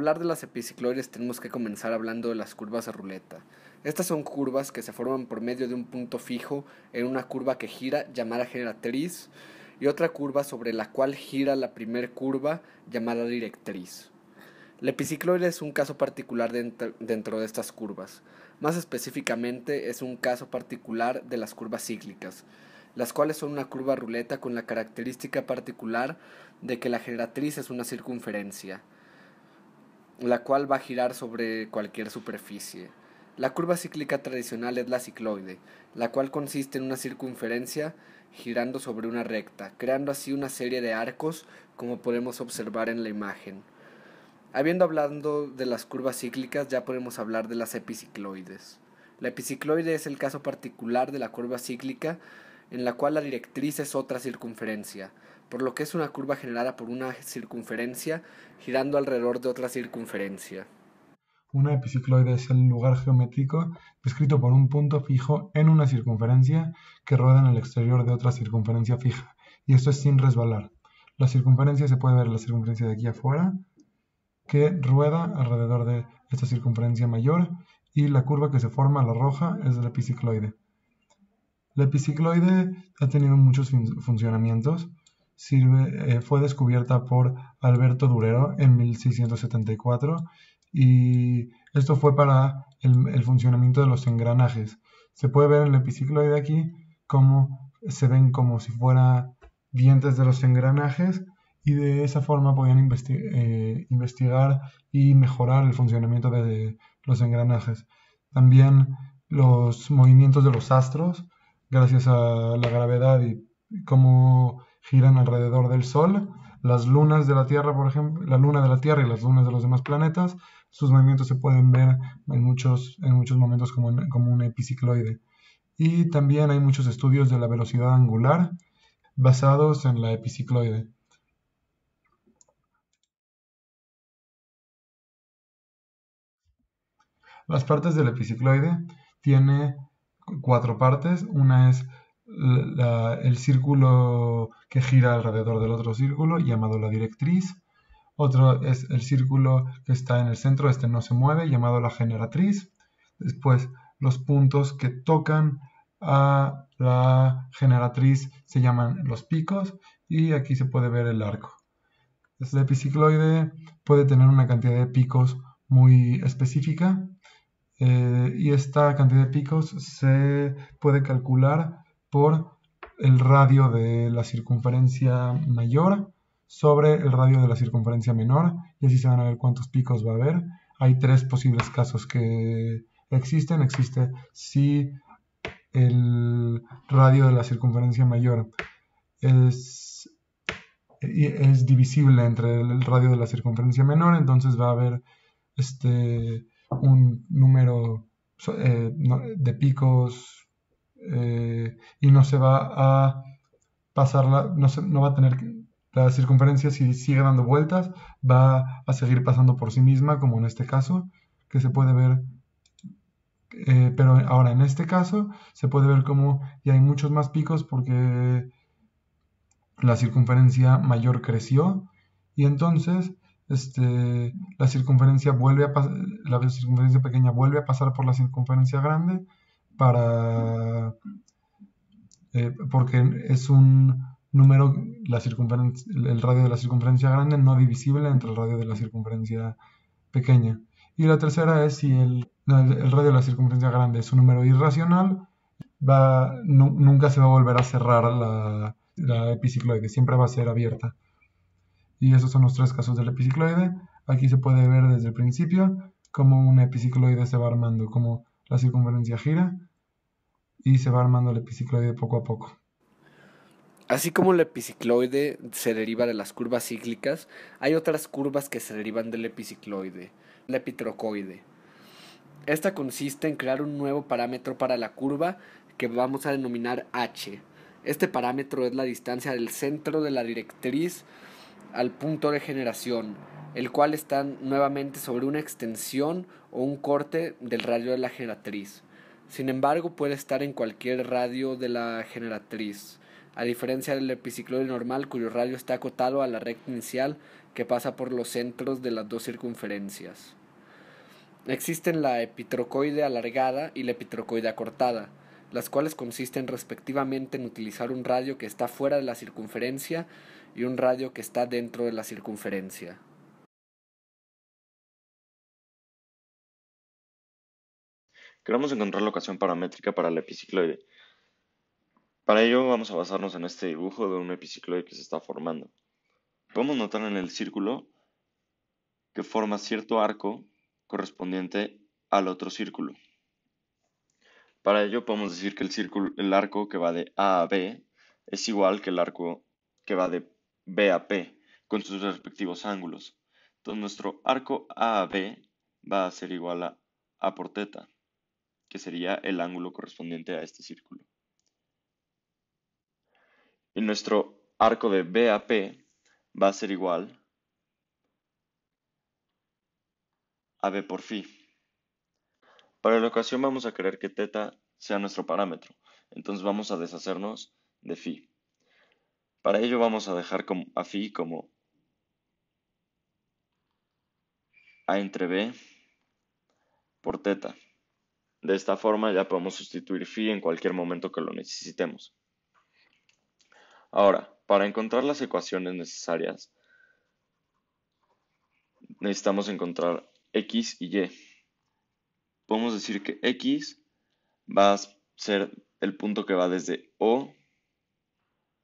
hablar de las epicicloides tenemos que comenzar hablando de las curvas de ruleta. Estas son curvas que se forman por medio de un punto fijo en una curva que gira llamada generatriz y otra curva sobre la cual gira la primer curva llamada directriz. La epicicloide es un caso particular dentro de estas curvas. Más específicamente es un caso particular de las curvas cíclicas, las cuales son una curva ruleta con la característica particular de que la generatriz es una circunferencia, la cual va a girar sobre cualquier superficie. La curva cíclica tradicional es la cicloide, la cual consiste en una circunferencia girando sobre una recta, creando así una serie de arcos como podemos observar en la imagen. Habiendo hablado de las curvas cíclicas, ya podemos hablar de las epicicloides. La epicicloide es el caso particular de la curva cíclica en la cual la directriz es otra circunferencia, por lo que es una curva generada por una circunferencia girando alrededor de otra circunferencia. Una epicicloide es el lugar geométrico descrito por un punto fijo en una circunferencia que rueda en el exterior de otra circunferencia fija, y esto es sin resbalar. La circunferencia se puede ver la circunferencia de aquí afuera, que rueda alrededor de esta circunferencia mayor, y la curva que se forma, la roja, es la epicicloide. La epicicloide ha tenido muchos funcionamientos. Fue descubierta por Alberto Durero en 1674 y esto fue para el funcionamiento de los engranajes. Se puede ver en la epicicloide aquí cómo se ven como si fueran dientes de los engranajes y de esa forma podían investigar y mejorar el funcionamiento de los engranajes. También los movimientos de los astros, gracias a la gravedad y cómo giran alrededor del Sol. Las lunas de la Tierra, por ejemplo, la luna de la Tierra y las lunas de los demás planetas, sus movimientos se pueden ver en muchos momentos como una epicicloide. Y también hay muchos estudios de la velocidad angular basados en la epicicloide. Las partes del epicicloide tiene 4 partes. Una es el círculo que gira alrededor del otro círculo, llamado la directriz. Otro es el círculo que está en el centro, este no se mueve, llamado la generatriz. Después, los puntos que tocan a la generatriz se llaman los picos, y aquí se puede ver el arco. La epicicloide puede tener una cantidad de picos muy específica, y esta cantidad de picos se puede calcular por el radio de la circunferencia mayor sobre el radio de la circunferencia menor, y así se van a ver cuántos picos va a haber. Hay 3 posibles casos que existen. Existe si el radio de la circunferencia mayor es divisible entre el radio de la circunferencia menor, entonces va a haber un número de picos, y no se va a pasar no va a tener la circunferencia, si sigue dando vueltas, va a seguir pasando por sí misma, como en este caso, que se puede ver, pero ahora en este caso se puede ver como ya hay muchos más picos porque la circunferencia mayor creció, y entonces la circunferencia pequeña vuelve a pasar por la circunferencia grande porque es un número, el radio de la circunferencia grande no divisible entre el radio de la circunferencia pequeña. Y la tercera es si el radio de la circunferencia grande es un número irracional, nunca se va a volver a cerrar la epicicloide, siempre va a ser abierta. Y esos son los 3 casos del epicicloide. Aquí se puede ver desde el principio cómo una epicicloide se va armando, cómo la circunferencia gira y se va armando el epicicloide poco a poco. Así como la epicicloide se deriva de las curvas cíclicas, hay otras curvas que se derivan del epicicloide, la epitrocoide. Esta consiste en crear un nuevo parámetro para la curva que vamos a denominar h. Este parámetro es la distancia del centro de la directriz al punto de generación, el cual está nuevamente sobre una extensión o un corte del radio de la generatriz. Sin embargo, puede estar en cualquier radio de la generatriz, a diferencia del epicicloide normal, cuyo radio está acotado a la recta inicial que pasa por los centros de las dos circunferencias. Existen la epitrocoide alargada y la epitrocoide acortada, las cuales consisten respectivamente en utilizar un radio que está fuera de la circunferencia y un radio que está dentro de la circunferencia. Queremos encontrar la ecuación paramétrica para el epicicloide. Para ello vamos a basarnos en este dibujo de un epicicloide que se está formando. Podemos notar en el círculo que forma cierto arco correspondiente al otro círculo. Para ello podemos decir que el arco que va de A a B es igual que el arco que va de B a P con sus respectivos ángulos. Entonces nuestro arco A a B va a ser igual a A por teta, que sería el ángulo correspondiente a este círculo. Y nuestro arco de B a P va a ser igual a B por phi. Para la ecuación vamos a querer que teta sea nuestro parámetro, entonces vamos a deshacernos de phi. Para ello vamos a dejar a phi como A entre B por teta. De esta forma ya podemos sustituir phi en cualquier momento que lo necesitemos. Ahora, para encontrar las ecuaciones necesarias, necesitamos encontrar x y y. Podemos decir que x va a ser el punto que va desde O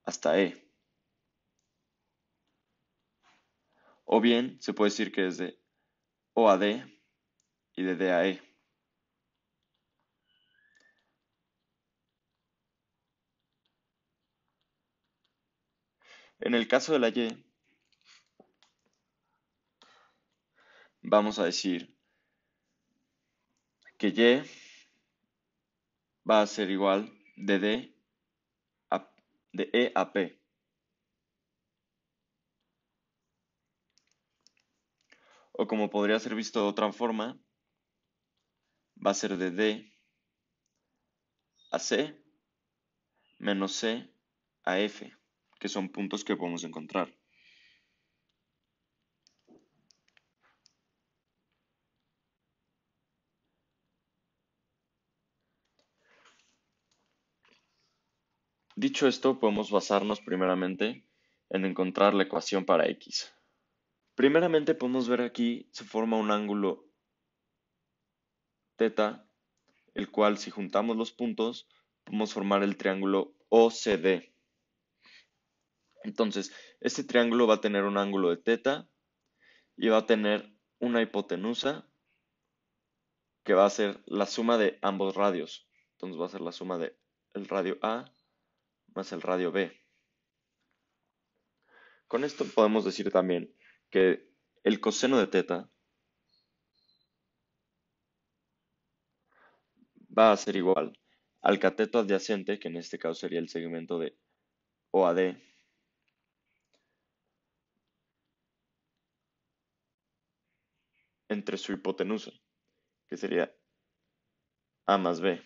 hasta E. O bien se puede decir que es de O a D y de D a E. En el caso de la Y, vamos a decir que Y va a ser igual de E a P. O como podría ser visto de otra forma, va a ser de D a C menos C a F, que son puntos que podemos encontrar. Dicho esto, podemos basarnos primeramente en encontrar la ecuación para X. Primeramente podemos ver aquí se forma un ángulo θ, el cual si juntamos los puntos podemos formar el triángulo OCD. Entonces, este triángulo va a tener un ángulo de θ y va a tener una hipotenusa que va a ser la suma de ambos radios. Entonces va a ser la suma de el radio A más el radio B. Con esto podemos decir también que el coseno de θ va a ser igual al cateto adyacente, que en este caso sería el segmento de OAD, entre su hipotenusa, que sería A más B.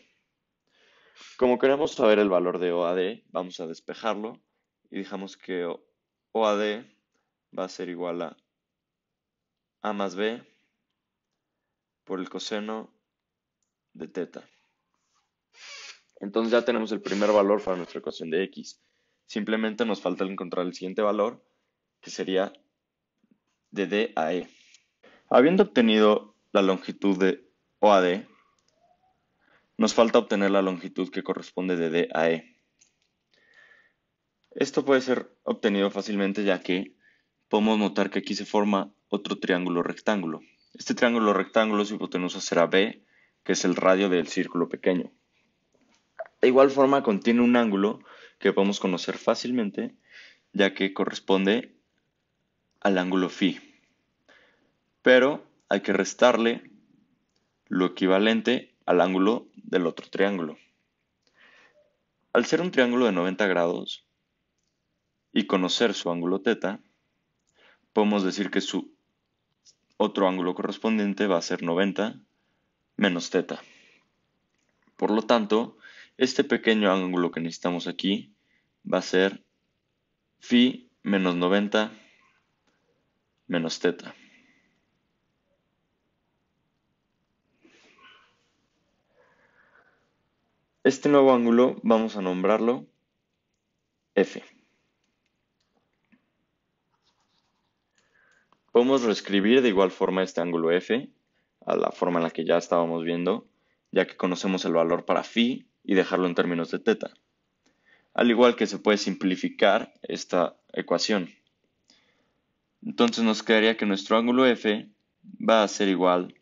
Como queremos saber el valor de OAD, vamos a despejarlo y dejamos que OAD va a ser igual a A más B por el coseno de θ. Entonces ya tenemos el primer valor para nuestra ecuación de X. Simplemente nos falta encontrar el siguiente valor, que sería de D a E. Habiendo obtenido la longitud de OAD, nos falta obtener la longitud que corresponde de D a E. Esto puede ser obtenido fácilmente ya que podemos notar que aquí se forma otro triángulo rectángulo. Este triángulo rectángulo su hipotenusa será B, que es el radio del círculo pequeño. De igual forma contiene un ángulo que podemos conocer fácilmente ya que corresponde al ángulo phi. Pero hay que restarle lo equivalente al ángulo del otro triángulo. Al ser un triángulo de 90 grados y conocer su ángulo θ, podemos decir que su otro ángulo correspondiente va a ser 90 menos θ. Por lo tanto, este pequeño ángulo que necesitamos aquí va a ser phi menos 90 menos teta. Este nuevo ángulo vamos a nombrarlo F. Podemos reescribir de igual forma este ángulo F a la forma en la que ya estábamos viendo, ya que conocemos el valor para phi y dejarlo en términos de teta. Al igual que se puede simplificar esta ecuación. Entonces nos quedaría que nuestro ángulo F va a ser igual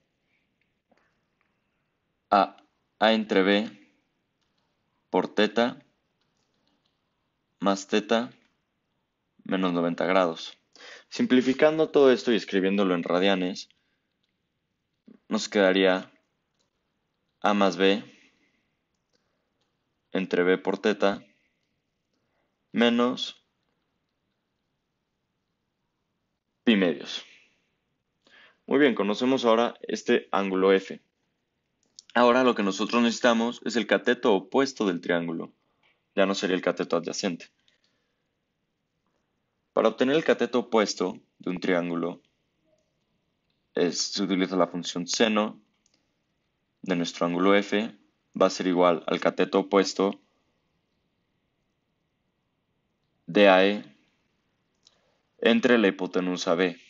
a A entre B por teta más teta menos 90 grados. Simplificando todo esto y escribiéndolo en radianes, nos quedaría A más B entre B por teta menos pi medios. Muy bien, conocemos ahora este ángulo F. Ahora lo que nosotros necesitamos es el cateto opuesto del triángulo. Ya no sería el cateto adyacente. Para obtener el cateto opuesto de un triángulo, se utiliza la función seno de nuestro ángulo F, va a ser igual al cateto opuesto de AE entre la hipotenusa B.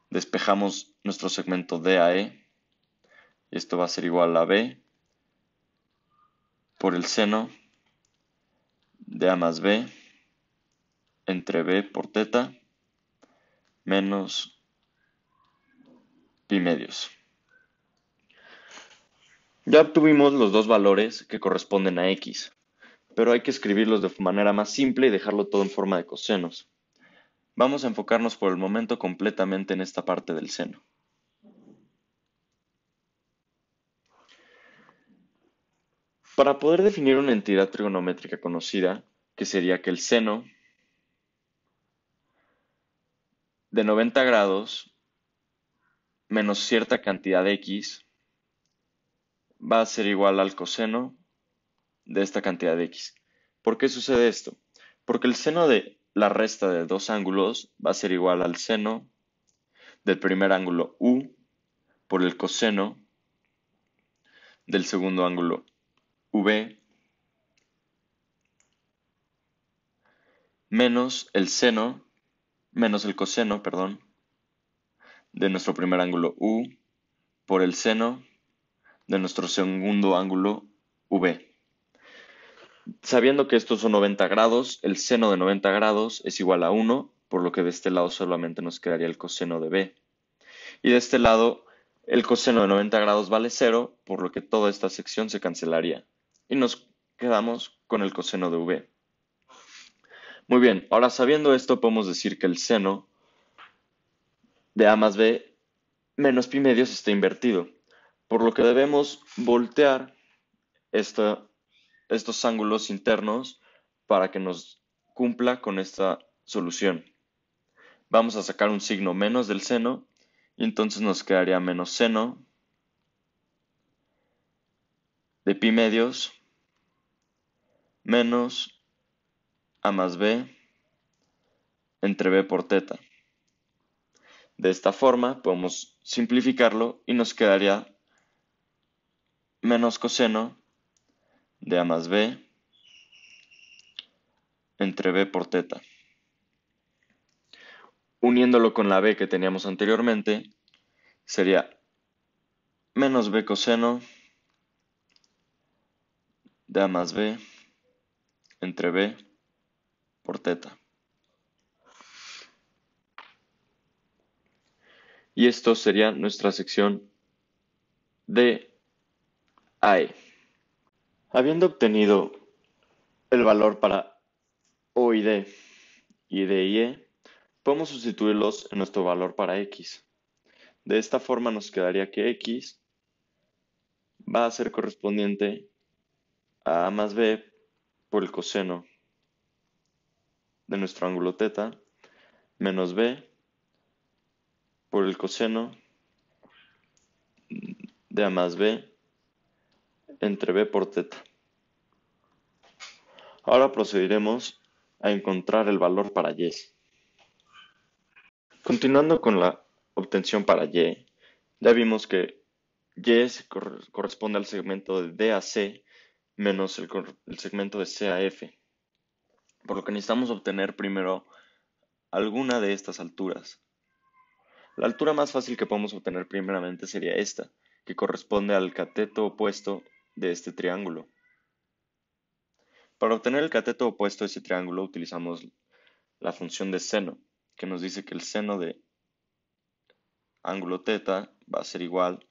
Despejamos nuestro segmento DAE y esto va a ser igual a B por el seno de A más B entre B por teta menos pi medios. Ya obtuvimos los dos valores que corresponden a X, pero hay que escribirlos de manera más simple y dejarlo todo en forma de cosenos. Vamos a enfocarnos por el momento completamente en esta parte del seno. Para poder definir una entidad trigonométrica conocida, que sería que el seno de 90 grados menos cierta cantidad de X va a ser igual al coseno de esta cantidad de X. ¿Por qué sucede esto? Porque el seno de la resta de dos ángulos va a ser igual al seno del primer ángulo U por el coseno del segundo ángulo V menos el coseno, de nuestro primer ángulo U por el seno de nuestro segundo ángulo V. Sabiendo que estos son 90 grados, el seno de 90 grados es igual a 1, por lo que de este lado solamente nos quedaría el coseno de B. Y de este lado, el coseno de 90 grados vale 0, por lo que toda esta sección se cancelaría. Y nos quedamos con el coseno de V. Muy bien, ahora sabiendo esto podemos decir que el seno de A más B menos pi medios está invertido, por lo que debemos voltear estos ángulos internos para que nos cumpla con esta solución. Vamos a sacar un signo menos del seno y entonces nos quedaría menos seno de pi medios menos A más B entre B por teta. De esta forma podemos simplificarlo y nos quedaría menos coseno de A más B entre B por teta. Uniéndolo con la B que teníamos anteriormente, sería menos B coseno de A más B entre B por teta. Y esto sería nuestra sección de AE. Habiendo obtenido el valor para O y D y E, podemos sustituirlos en nuestro valor para X. De esta forma nos quedaría que X va a ser correspondiente a más B por el coseno de nuestro ángulo teta menos B por el coseno de A más B entre B por teta. Ahora procederemos a encontrar el valor para Y. Continuando con la obtención para Y, ya vimos que Y corresponde al segmento de D a C menos el segmento de C a F, por lo que necesitamos obtener primero alguna de estas alturas. La altura más fácil que podemos obtener primeramente sería esta, que corresponde al cateto opuesto de este triángulo. Para obtener el cateto opuesto de ese triángulo utilizamos la función de seno, que nos dice que el seno de ángulo θ va a ser igual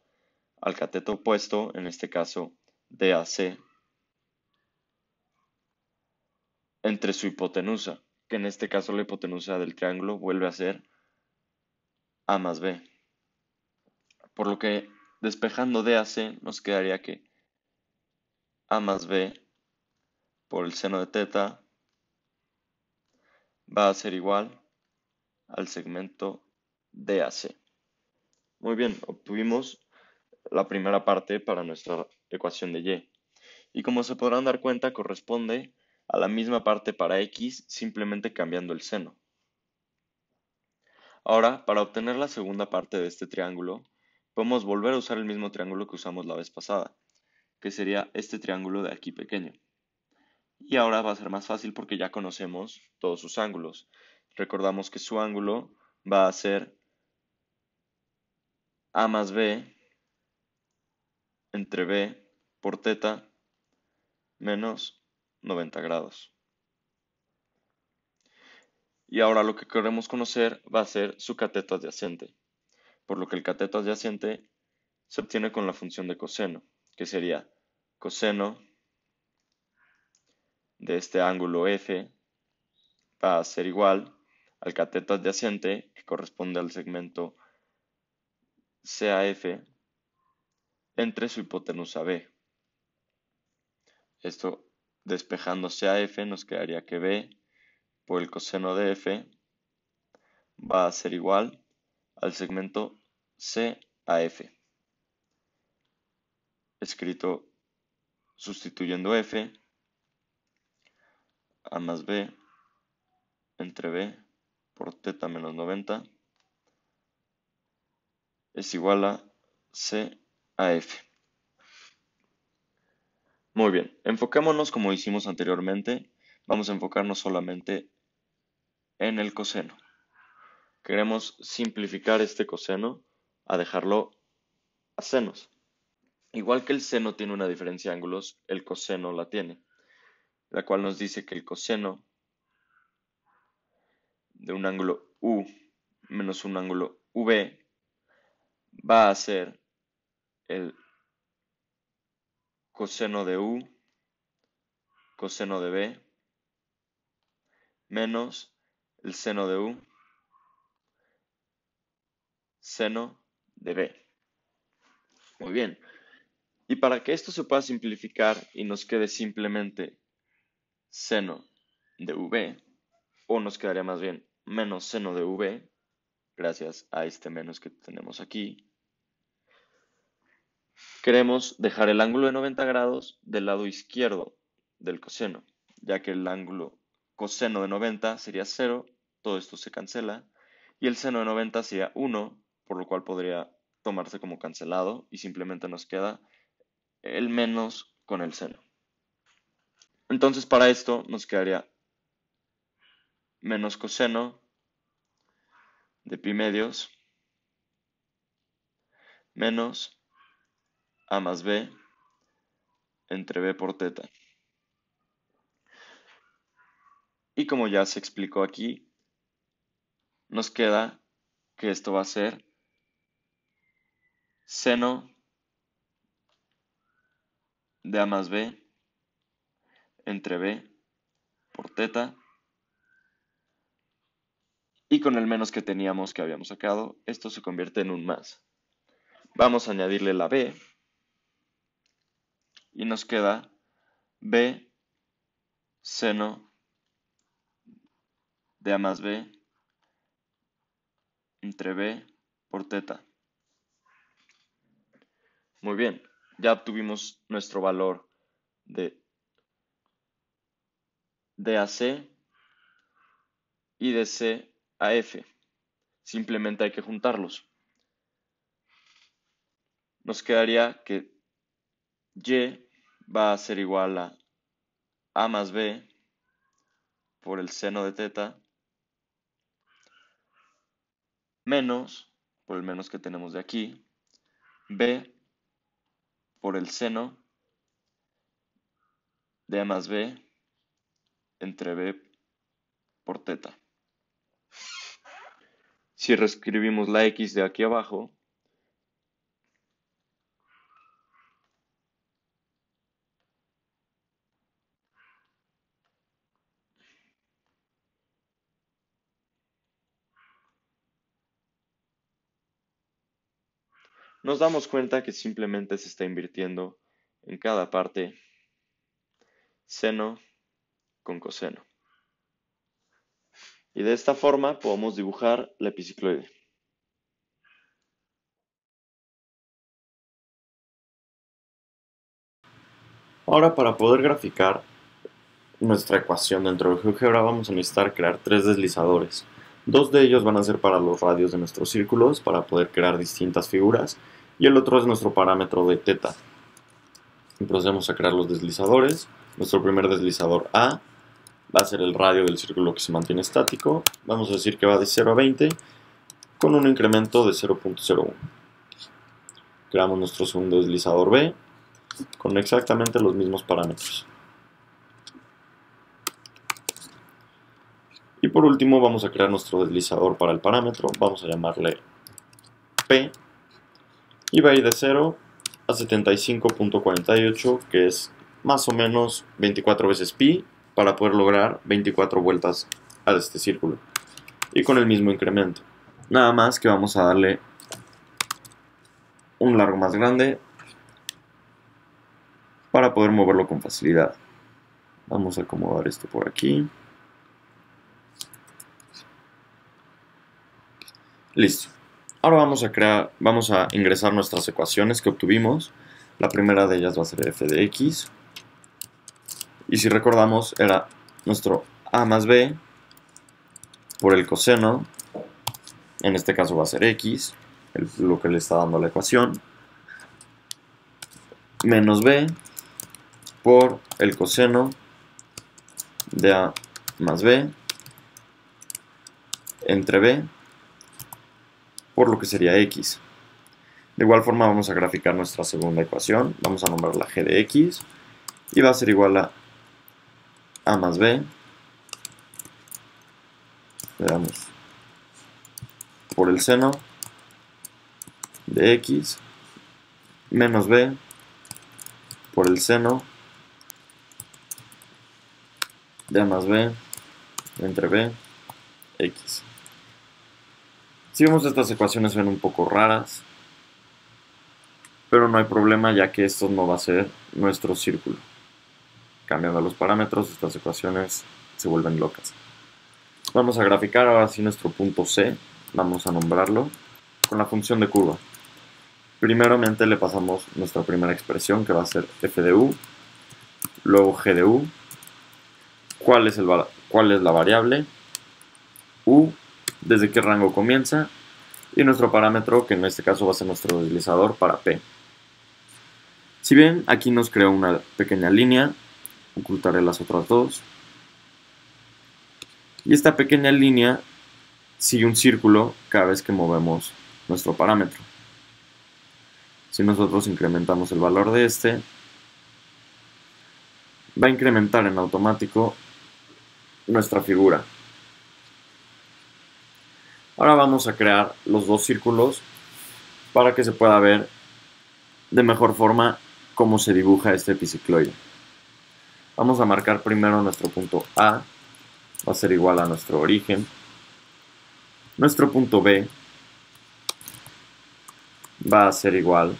al cateto opuesto, en este caso DAC, entre su hipotenusa, que en este caso la hipotenusa del triángulo vuelve a ser A más B. Por lo que despejando DAC nos quedaría que A más B por el seno de θ va a ser igual al segmento DAC. Muy bien, obtuvimos la primera parte para nuestra ecuación de Y. Y como se podrán dar cuenta, corresponde a la misma parte para X, simplemente cambiando el seno. Ahora, para obtener la segunda parte de este triángulo, podemos volver a usar el mismo triángulo que usamos la vez pasada, que sería este triángulo de aquí pequeño. Y ahora va a ser más fácil porque ya conocemos todos sus ángulos. Recordamos que su ángulo va a ser A más B entre B por θ menos 90 grados. Y ahora lo que queremos conocer va a ser su cateto adyacente, por lo que el cateto adyacente se obtiene con la función de coseno, que sería coseno de este ángulo F va a ser igual al cateto adyacente, que corresponde al segmento CAF, entre su hipotenusa B. Esto despejando CAF nos quedaría que B por el coseno de F va a ser igual al segmento CAF, escrito sustituyendo F, A más B entre B por θ menos 90 es igual a CAF. Muy bien, enfoquémonos como hicimos anteriormente. Vamos a enfocarnos solamente en el coseno. Queremos simplificar este coseno a dejarlo a senos. Igual que el seno tiene una diferencia de ángulos, el coseno la tiene, la cual nos dice que el coseno de un ángulo U menos un ángulo V va a ser el coseno de U, coseno de B, menos el seno de U, seno de B. Muy bien. Y para que esto se pueda simplificar y nos quede simplemente seno de V, o nos quedaría más bien menos seno de V, gracias a este menos que tenemos aquí, queremos dejar el ángulo de 90 grados del lado izquierdo del coseno, ya que el ángulo coseno de 90 sería 0, todo esto se cancela, y el seno de 90 sería 1, por lo cual podría tomarse como cancelado y simplemente nos queda el menos con el seno. Entonces para esto nos quedaría menos coseno de pi medios menos A más B entre B por θ. Y como ya se explicó aquí, nos queda que esto va a ser seno de A más B entre B por θ. Y con el menos que teníamos que habíamos sacado, esto se convierte en un más. Vamos a añadirle la B y nos queda B seno de A más B entre B por θ. Muy bien, ya obtuvimos nuestro valor de DAC y de CAF. Simplemente hay que juntarlos. Nos quedaría que y va a ser igual a más b por el seno de teta menos, por el menos que tenemos de aquí, b por el seno de a más b entre b por teta. Si reescribimos la x de aquí abajo, nos damos cuenta que simplemente se está invirtiendo en cada parte seno con coseno. Y de esta forma podemos dibujar la epicicloide. Ahora, para poder graficar nuestra ecuación dentro de GeoGebra vamos a necesitar crear 3 deslizadores. 2 de ellos van a ser para los radios de nuestros círculos para poder crear distintas figuras y el otro es nuestro parámetro de teta. Y procedemos a crear los deslizadores. Nuestro primer deslizador A va a ser el radio del círculo que se mantiene estático. Vamos a decir que va de 0 a 20 con un incremento de 0.01. Creamos nuestro segundo deslizador B con exactamente los mismos parámetros. Y por último vamos a crear nuestro deslizador para el parámetro, vamos a llamarle P, y va a ir de 0 a 75.48, que es más o menos 24 veces pi, para poder lograr 24 vueltas a este círculo. Y con el mismo incremento. Nada más que vamos a darle un largo más grande para poder moverlo con facilidad. Vamos a acomodar esto por aquí. Listo. Ahora vamos a ingresar nuestras ecuaciones que obtuvimos. La primera de ellas va a ser f de x. Y si recordamos, era nuestro a más b por el coseno. En este caso va a ser x, lo que le está dando la ecuación. Menos b por el coseno de a más b entre b por lo que sería x. De igual forma vamos a graficar nuestra segunda ecuación, vamos a nombrarla g de x y va a ser igual a más b, le damos por el seno de x menos b por el seno de a más b entre b, x. Si vemos estas ecuaciones ven un poco raras, pero no hay problema ya que esto no va a ser nuestro círculo. Cambiando los parámetros, estas ecuaciones se vuelven locas. Vamos a graficar ahora sí nuestro punto C, vamos a nombrarlo con la función de curva. Primeramente le pasamos nuestra primera expresión que va a ser f de u, luego g de u, cuál es la variable, u, desde qué rango comienza, y nuestro parámetro, que en este caso va a ser nuestro deslizador para P. Si bien aquí nos creó una pequeña línea, ocultaré las otras dos. Y esta pequeña línea sigue un círculo cada vez que movemos nuestro parámetro. Si nosotros incrementamos el valor de este, va a incrementar en automático nuestra figura. Ahora vamos a crear los dos círculos para que se pueda ver de mejor forma cómo se dibuja este epicicloide. Vamos a marcar primero nuestro punto A, va a ser igual a nuestro origen. Nuestro punto B va a ser igual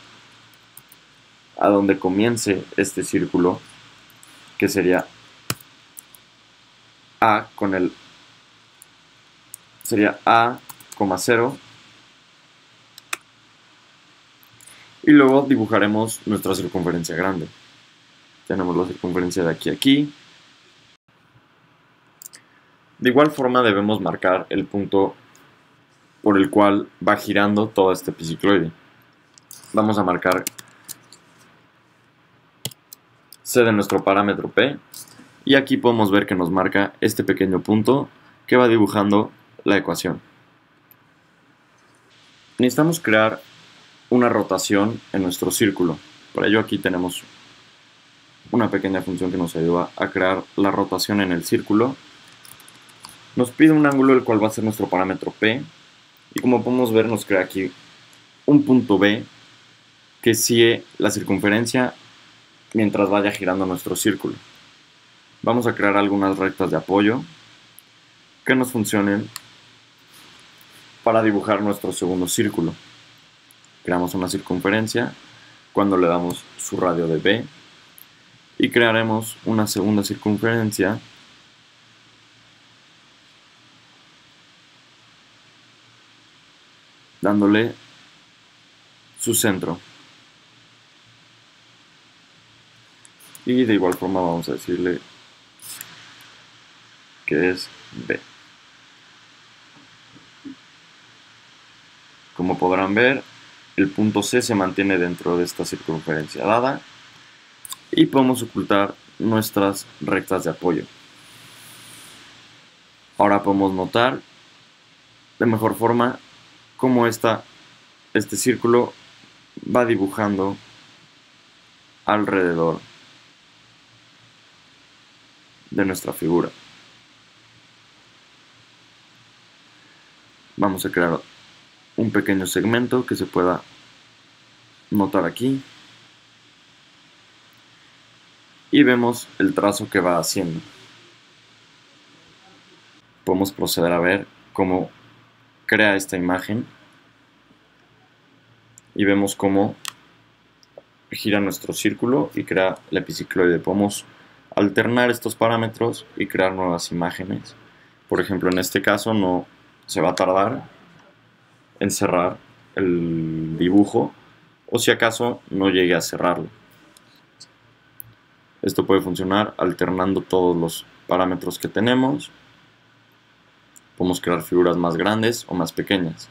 a donde comience este círculo, que sería A con el sería A, 0, y luego dibujaremos nuestra circunferencia grande. Tenemos la circunferencia de aquí a aquí. De igual forma debemos marcar el punto por el cual va girando todo este epicicloide. Vamos a marcar C de nuestro parámetro P, y aquí podemos ver que nos marca este pequeño punto que va dibujando la ecuación. Necesitamos crear una rotación en nuestro círculo. Para ello aquí tenemos una pequeña función que nos ayuda a crear la rotación en el círculo. Nos pide un ángulo el cual va a ser nuestro parámetro P, y como podemos ver nos crea aquí un punto B que sigue la circunferencia mientras vaya girando nuestro círculo. Vamos a crear algunas rectas de apoyo que nos funcionen para dibujar nuestro segundo círculo. Creamos una circunferencia cuando le damos su radio de B, y crearemos una segunda circunferencia dándole su centro, y de igual forma vamos a decirle que es B. Como podrán ver, el punto C se mantiene dentro de esta circunferencia dada, y podemos ocultar nuestras rectas de apoyo. Ahora podemos notar de mejor forma cómo este círculo va dibujando alrededor de nuestra figura. Vamos a crear un pequeño segmento que se pueda notar aquí, y vemos el trazo que va haciendo. Podemos proceder a ver cómo crea esta imagen, y vemos cómo gira nuestro círculo y crea el epicicloide. Podemos alternar estos parámetros y crear nuevas imágenes. Por ejemplo, en este caso no se va a tardar en cerrar el dibujo, o si acaso no llegue a cerrarlo. Esto puede funcionar alternando todos los parámetros que tenemos. Podemos crear figuras más grandes o más pequeñas.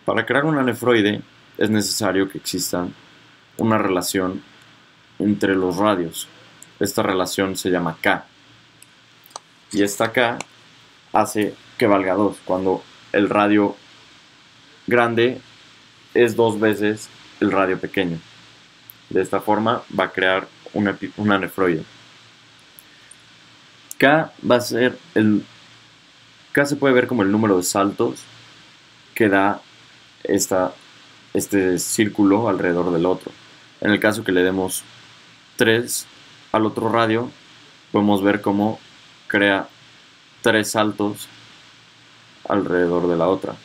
Para crear una nefroide es necesario que exista una relación entre los radios. Esta relación se llama K, y esta K hace que valga 2 cuando el radio grande es 2 veces el radio pequeño. De esta forma va a crear una nefroide. K se puede ver como el número de saltos que da este círculo alrededor del otro. En el caso que le demos 3 al otro radio, podemos ver cómo crea 3 saltos alrededor de la otra.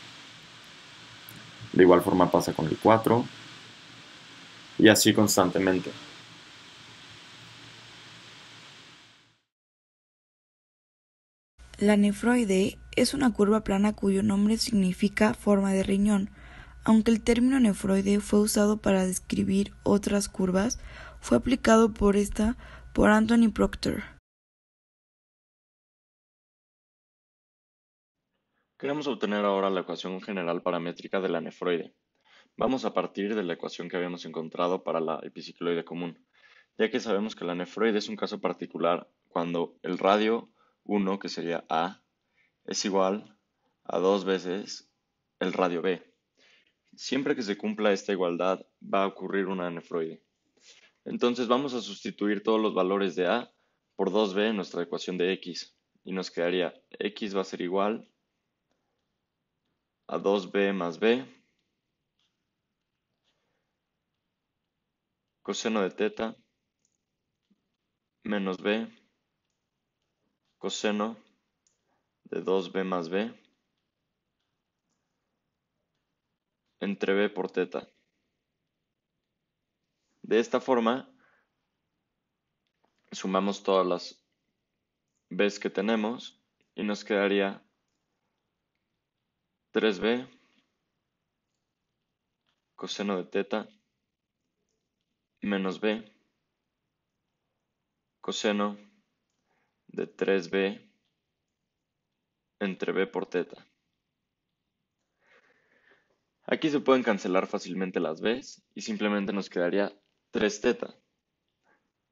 De igual forma pasa con el 4, y así constantemente. La nefroide es una curva plana cuyo nombre significa forma de riñón. Aunque el término nefroide fue usado para describir otras curvas, fue aplicado por Anthony Proctor. Queremos obtener ahora la ecuación general paramétrica de la nefroide. Vamos a partir de la ecuación que habíamos encontrado para la epicicloide común, ya que sabemos que la nefroide es un caso particular cuando el radio 1, que sería A, es igual a 2 veces el radio B. Siempre que se cumpla esta igualdad va a ocurrir una nefroide. Entonces vamos a sustituir todos los valores de A por 2B en nuestra ecuación de X, y nos quedaría X va a ser igual a 2B más B coseno de teta menos B coseno de 2B más B entre B por teta. De esta forma, sumamos todas las B's que tenemos y nos quedaría 3B coseno de teta menos B coseno de 3B entre B por teta. Aquí se pueden cancelar fácilmente las b's y simplemente nos quedaría 3θ.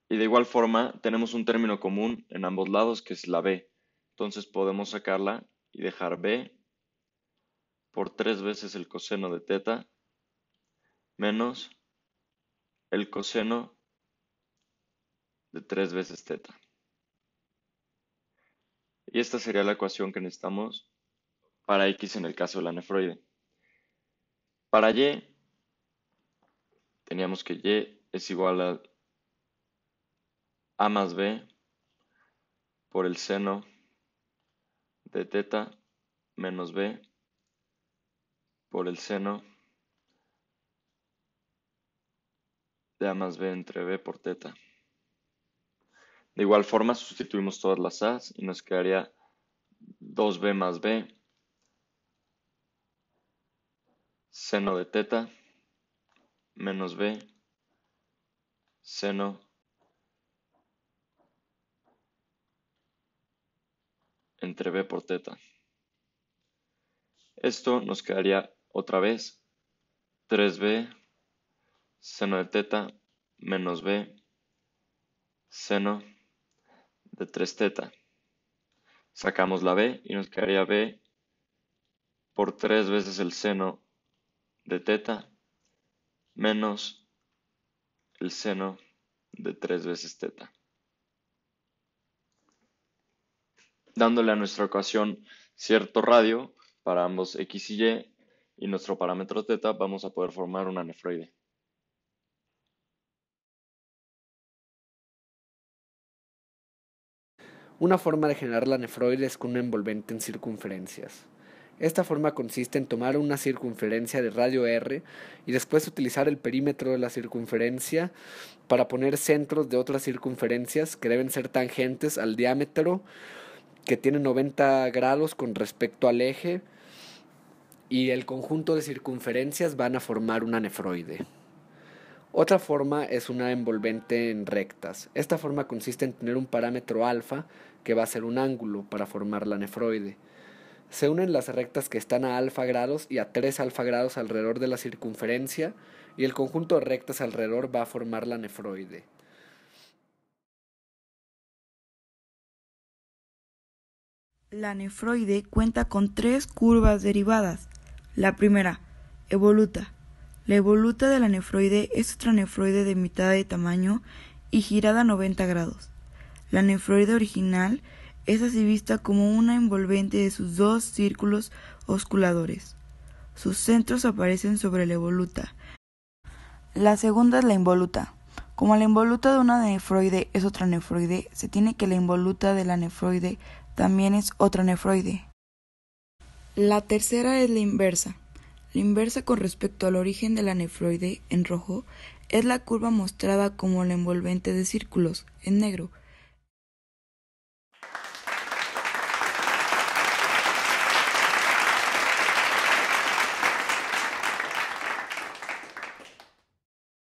Y de igual forma tenemos un término común en ambos lados que es la b. Entonces podemos sacarla y dejar b por 3 veces el coseno de θ menos el coseno de 3 veces θ. Y esta sería la ecuación que necesitamos para x en el caso de la nefroide. Para y, teníamos que y es igual a a más b por el seno de θ menos b por el seno de a más b entre b por θ. De igual forma sustituimos todas las a's y nos quedaría 2b más b seno de θ menos b seno entre b por θ. Esto nos quedaría otra vez 3b seno de θ menos b seno de 3θ. Sacamos la b y nos quedaría b por 3 veces el seno de θ menos el seno de 3 veces θ. Dándole a nuestra ecuación cierto radio para ambos x y nuestro parámetro θ, vamos a poder formar una nefroide. Una forma de generar la nefroide es con una envolvente en circunferencias. Esta forma consiste en tomar una circunferencia de radio r y después utilizar el perímetro de la circunferencia para poner centros de otras circunferencias que deben ser tangentes al diámetro, que tiene 90 grados con respecto al eje, y el conjunto de circunferencias van a formar una nefroide. Otra forma es una envolvente en rectas. Esta forma consiste en tener un parámetro alfa que va a ser un ángulo para formar la nefroide. Se unen las rectas que están a alfa grados y a 3 alfa grados alrededor de la circunferencia y el conjunto de rectas alrededor va a formar la nefroide. La nefroide cuenta con 3 curvas derivadas. La primera, evoluta. La evoluta de la nefroide es otra nefroide de mitad de tamaño y girada a 90 grados. La nefroide original es así vista como una envolvente de sus 2 círculos osculadores. Sus centros aparecen sobre la evoluta. La segunda es la involuta. Como la involuta de una nefroide es otra nefroide, se tiene que la involuta de la nefroide también es otra nefroide. La tercera es la inversa. La inversa con respecto al origen de la nefroide, en rojo, es la curva mostrada como la envolvente de círculos, en negro,